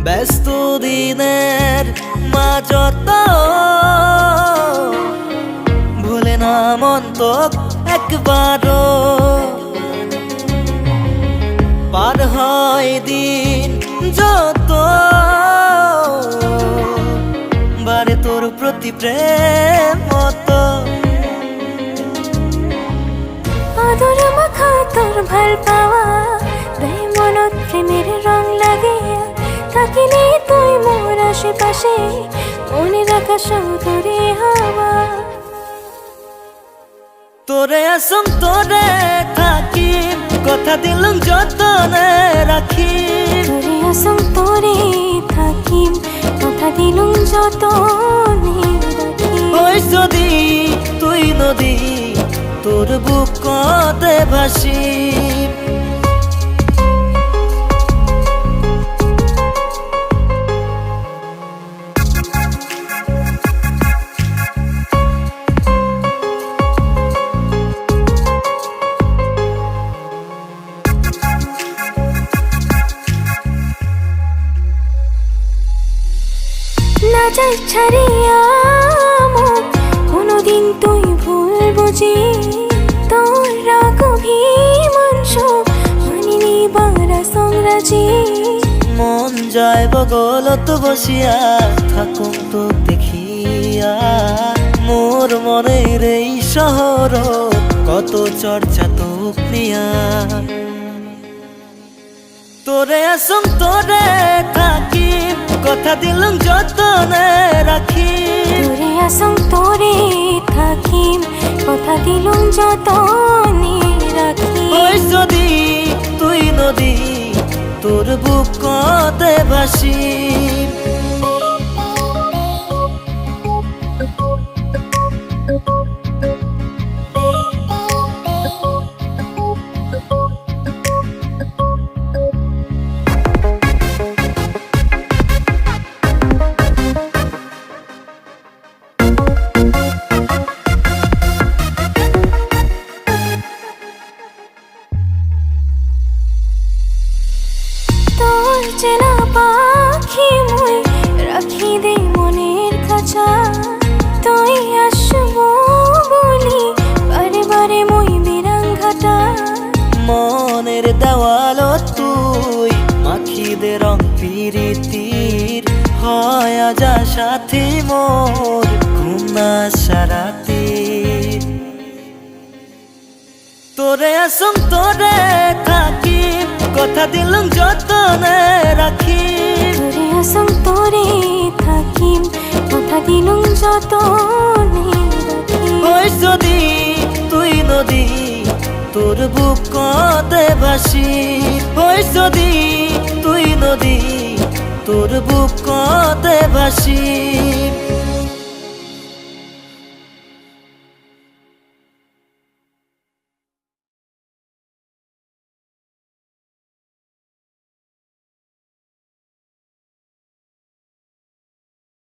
ব্যস্ত দিনের মাঝত ভুলে না মন তো একবারও পার হয় দিন যত বারে তোর প্রতি প্রেম মতো আদর মাখা তোর ভাল পাওয়া দেয় মনত প্রেমের রং লাগিয়া থাকিলে তুই মোর আশেপাশে মনে রাখা সৌদরে হাওয়া তোরে আসম তোরে থাকি কথা দিলাম যতনে রাখি তোরে আসম তোরে থাকিম কথা দিলুম যতনে রাখি ওই যদি তুই নদী তোর বুক কতে ভাসি না যাই ছাড়িয়া মুখ কোনোদিন তুই ভুল বুঝি তোর রাগ অভিমান সব মানিনি বাংলা সংরাজি মন যায় বগলত বসিয়া থাকুন তো দেখিয়া মোর মনের এই শহর কত চর্চা তো প্রিয়া তোরে আসম তোরে থাকি কথা দিলাম যতনে রাখি তোরে আসম তোরে থাকিম কথা দিলুম যতনে রাখি ওই যদি তুই নদী তোর বুক কতে ভাসি তোর চেনা পাখি মুই রাখি দে মনের খাঁচা তুই আসবো বলি বারে বারে মুই বিরাঙ্গাটা মনের দেওয়াল তুই মাখি দে রং পিরিতির হয় আজা সাথী মোর ঘুমনা সারাতি তোরে আসম তোরে থাকি কথা দিলাম যতনে রাখি তোরে আসম তোরে থাকিম কথা দিলুম যতনে রাখি ওই যদি তুই নদী তোর বুক কতে ভাসি ওই যদি তুই নদী তোর বুক কতে ভাসি